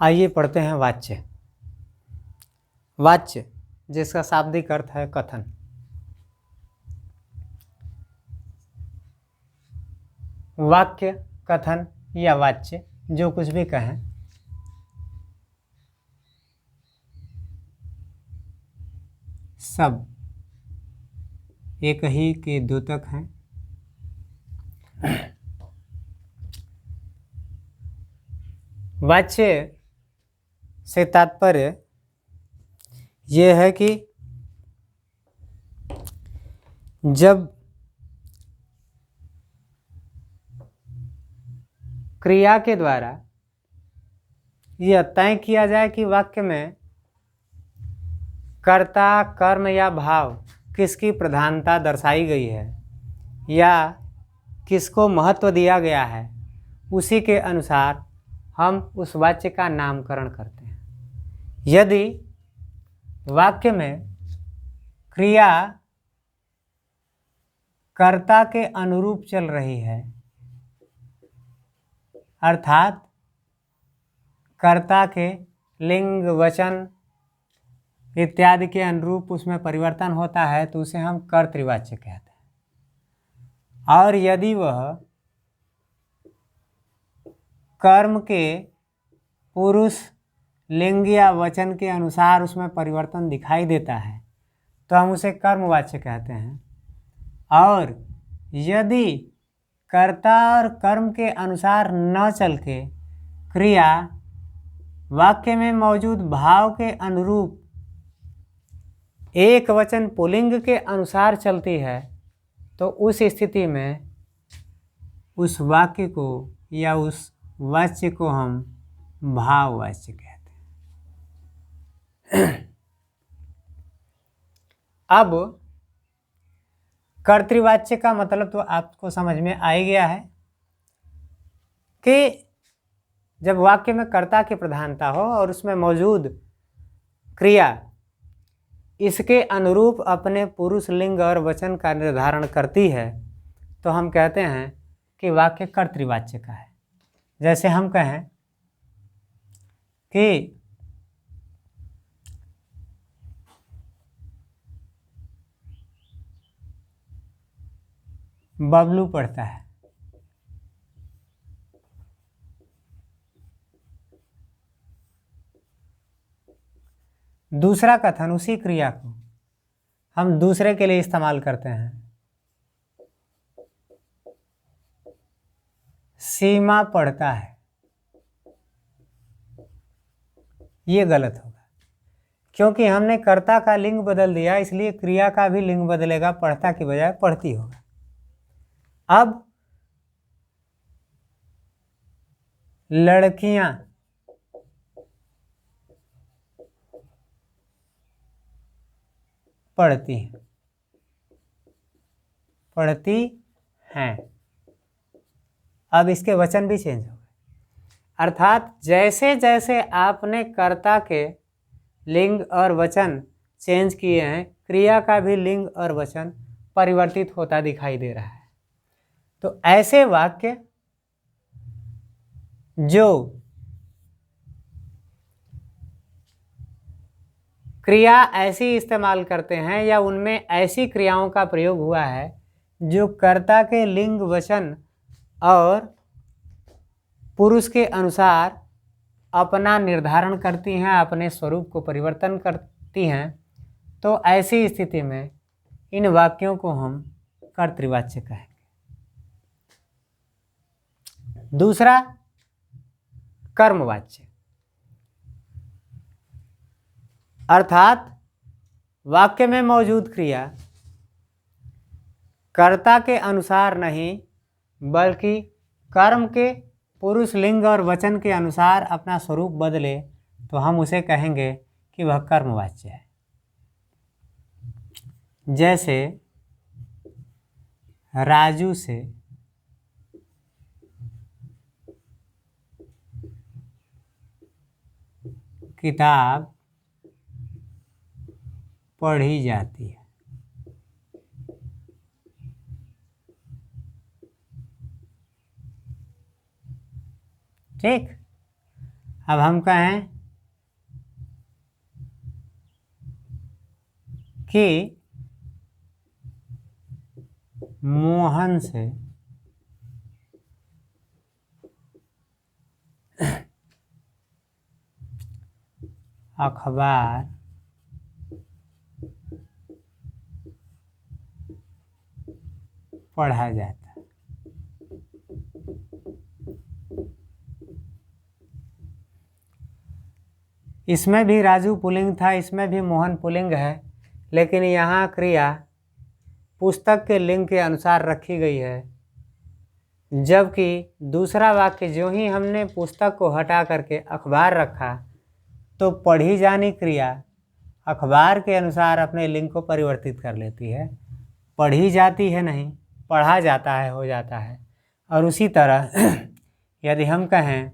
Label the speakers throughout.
Speaker 1: आइए पढ़ते हैं वाच्य। वाच्य जिसका शाब्दिक अर्थ है कथन। वाक्य, कथन या वाच्य जो कुछ भी कहें, सब एक ही के द्योतक हैं। वाच्य से तात्पर्य यह है कि जब क्रिया के द्वारा यह तय किया जाए कि वाक्य में कर्ता, कर्म या भाव किसकी प्रधानता दर्शाई गई है या किसको महत्व दिया गया है, उसी के अनुसार हम उस वाच्य का नामकरण करते हैं। यदि वाक्य में क्रिया कर्ता के अनुरूप चल रही है, अर्थात कर्ता के लिंग, वचन इत्यादि के अनुरूप उसमें परिवर्तन होता है, तो उसे हम कर्तृवाच्य कहते हैं। और यदि वह कर्म के पुरुष, लिंग या वचन के अनुसार उसमें परिवर्तन दिखाई देता है, तो हम उसे कर्मवाच्य कहते हैं। और यदि कर्ता और कर्म के अनुसार न चल के क्रिया वाक्य में मौजूद भाव के अनुरूप एक वचन पुल्लिंग के अनुसार चलती है, तो उस स्थिति में उस वाक्य को या उस वाच्य को हम भाववाच्य कहते हैं। अब कर्तृवाच्य का मतलब तो आपको समझ में आ ही गया है कि जब वाक्य में कर्ता की प्रधानता हो और उसमें मौजूद क्रिया इसके अनुरूप अपने पुरुष, लिंग और वचन का निर्धारण करती है, तो हम कहते हैं कि वाक्य कर्तृवाच्य का है। जैसे हम कहें कि बबलू पढ़ता है, दूसरा कथन उसी क्रिया को हम दूसरे के लिए इस्तेमाल करते हैं। सीमा पढ़ता है, ये गलत होगा क्योंकि हमने कर्ता का लिंग बदल दिया, इसलिए क्रिया का भी लिंग बदलेगा, पढ़ता की बजाय पढ़ती होगा। अब लड़कियां पढ़ती हैं, पढ़ती हैं। अब इसके वचन भी चेंज हो गए, अर्थात जैसे जैसे आपने कर्ता के लिंग और वचन चेंज किए हैं, क्रिया का भी लिंग और वचन परिवर्तित होता दिखाई दे रहा है। तो ऐसे वाक्य जो क्रिया ऐसी इस्तेमाल करते हैं या उनमें ऐसी क्रियाओं का प्रयोग हुआ है जो कर्ता के लिंग, वचन और पुरुष के अनुसार अपना निर्धारण करती हैं, अपने स्वरूप को परिवर्तन करती हैं, तो ऐसी स्थिति में इन वाक्यों को हम कर्तृवाच्य कहेंगे। दूसरा कर्मवाच्य, अर्थात वाक्य में मौजूद क्रिया कर्ता के अनुसार नहीं बल्कि कर्म के पुरुष, लिंग और वचन के अनुसार अपना स्वरूप बदले, तो हम उसे कहेंगे कि वह कर्मवाच्य है। जैसे राजू से किताब पढ़ी जाती है। ठीक। अब हम कहें कि मोहन से अखबार पढ़ा जाता है। इसमें भी राजू पुल्लिंग था, इसमें भी मोहन पुल्लिंग है, लेकिन यहाँ क्रिया पुस्तक के लिंग के अनुसार रखी गई है, जबकि दूसरा वाक्य जो ही हमने पुस्तक को हटा करके अखबार रखा तो पढ़ी जानी क्रिया अखबार के अनुसार अपने लिंग को परिवर्तित कर लेती है। पढ़ी जाती है नहीं, पढ़ा जाता है हो जाता है। और उसी तरह यदि हम कहें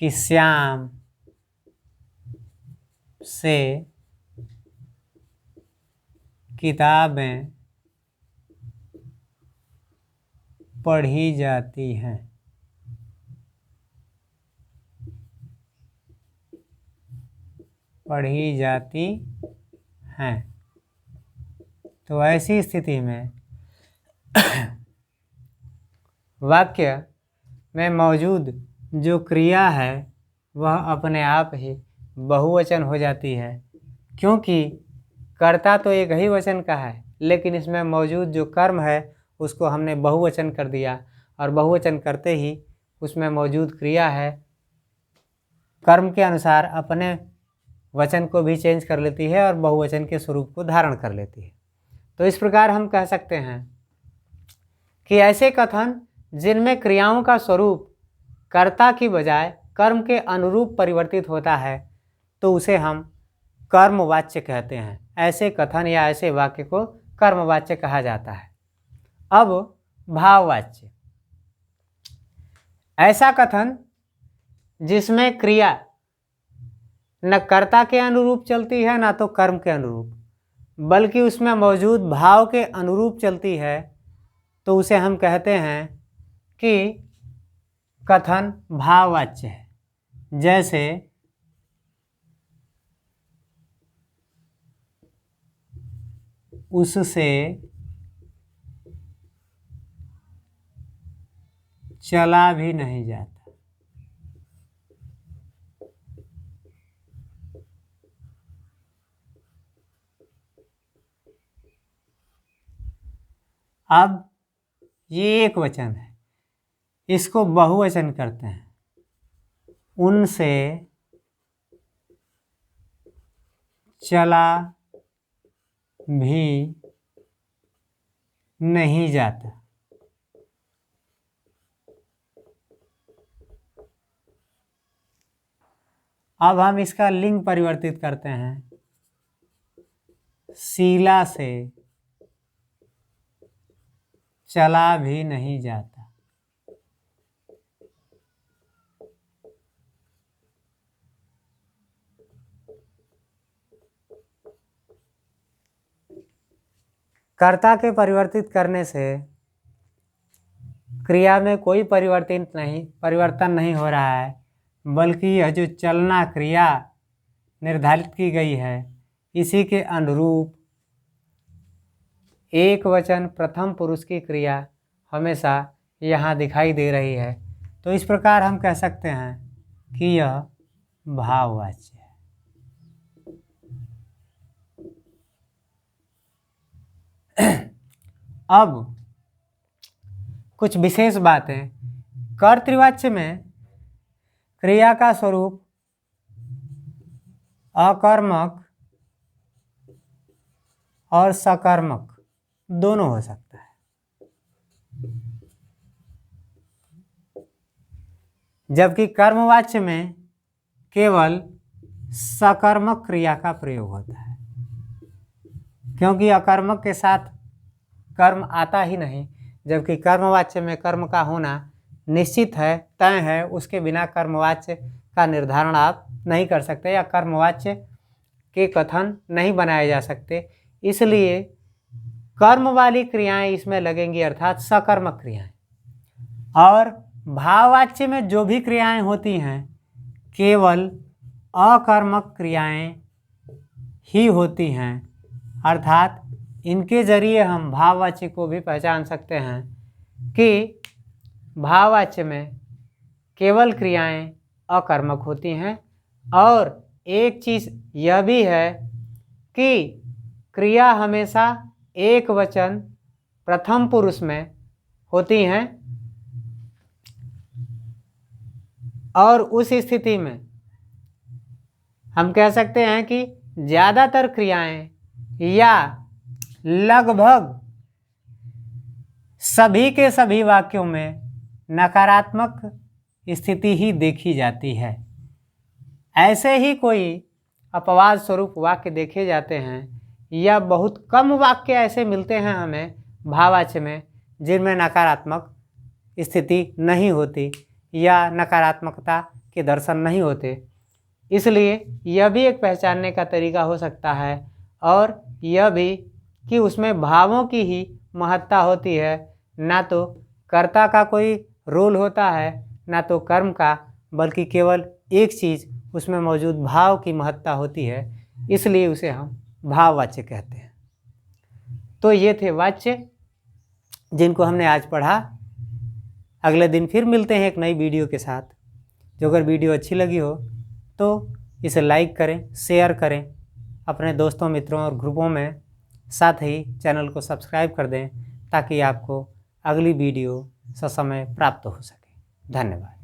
Speaker 1: कि श्याम से किताबें पढ़ी जाती हैं, पढ़ी जाती हैं, तो ऐसी स्थिति में वाक्य में मौजूद जो क्रिया है वह अपने आप ही बहुवचन हो जाती है, क्योंकि कर्ता तो एक ही वचन का है, लेकिन इसमें मौजूद जो कर्म है उसको हमने बहुवचन कर दिया, और बहुवचन करते ही उसमें मौजूद क्रिया है कर्म के अनुसार अपने वचन को भी चेंज कर लेती है और बहुवचन के स्वरूप को धारण कर लेती है। तो इस प्रकार हम कह सकते हैं कि ऐसे कथन जिनमें क्रियाओं का स्वरूप कर्ता की बजाय कर्म के अनुरूप परिवर्तित होता है तो उसे हम कर्मवाच्य कहते हैं। ऐसे कथन या ऐसे वाक्य को कर्मवाच्य कहा जाता है। अब भाववाच्य, ऐसा कथन जिसमें क्रिया न कर्ता के अनुरूप चलती है ना तो कर्म के अनुरूप, बल्कि उसमें मौजूद भाव के अनुरूप चलती है, तो उसे हम कहते हैं कि कथन भाववाच्य है। जैसे उससे चला भी नहीं जाता। अब ये एक वचन है, इसको बहुवचन करते हैं। उनसे चला भी नहीं जाता। अब हम इसका लिंग परिवर्तित करते हैं। शीला से चला भी नहीं जाता। कर्ता के परिवर्तित करने से क्रिया में कोई परिवर्तन नहीं हो रहा है, बल्कि यह जो चलना क्रिया निर्धारित की गई है इसी के अनुरूप एक वचन प्रथम पुरुष की क्रिया हमेशा यहाँ दिखाई दे रही है। तो इस प्रकार हम कह सकते हैं कि यह भाववाच्य है। अब कुछ विशेष बातें। कर्तृवाच्य में क्रिया का स्वरूप अकर्मक और सकर्मक दोनों हो सकता है, जबकि कर्मवाच्य में केवल सकर्मक क्रिया का प्रयोग होता है, क्योंकि अकर्मक के साथ कर्म आता ही नहीं। जबकि कर्मवाच्य में कर्म का होना निश्चित है, तय है, उसके बिना कर्मवाच्य का निर्धारण आप नहीं कर सकते या कर्मवाच्य के कथन नहीं बनाए जा सकते। इसलिए कर्म वाली क्रियाएं इसमें लगेंगी, अर्थात सकर्मक क्रियाएं। और भाववाच्य में जो भी क्रियाएं होती हैं केवल अकर्मक क्रियाएं ही होती हैं, अर्थात इनके जरिए हम भाववाच्य को भी पहचान सकते हैं कि भाववाच्य में केवल क्रियाएं अकर्मक होती हैं। और एक चीज़ यह भी है कि क्रिया हमेशा एक वचन प्रथम पुरुष में होती हैं और उस स्थिति में हम कह सकते हैं कि ज़्यादातर क्रियाएं या लगभग सभी के सभी वाक्यों में नकारात्मक स्थिति ही देखी जाती है। ऐसे ही कोई अपवाद स्वरूप वाक्य देखे जाते हैं या बहुत कम वाक्य ऐसे मिलते हैं हमें भाववाच्य में जिनमें नकारात्मक स्थिति नहीं होती या नकारात्मकता के दर्शन नहीं होते। इसलिए यह भी एक पहचानने का तरीका हो सकता है और यह भी कि उसमें भावों की ही महत्ता होती है, ना तो कर्ता का कोई रोल होता है ना तो कर्म का, बल्कि केवल एक चीज़ उसमें मौजूद भाव की महत्ता होती है, इसलिए उसे हम भाववाच्य कहते हैं। तो ये थे वाच्य जिनको हमने आज पढ़ा। अगले दिन फिर मिलते हैं एक नई वीडियो के साथ। जो अगर वीडियो अच्छी लगी हो तो इसे लाइक करें, शेयर करें अपने दोस्तों मित्रों और ग्रुपों में, साथ ही चैनल को सब्सक्राइब कर दें ताकि आपको अगली वीडियो ससमय प्राप्त हो सके। धन्यवाद।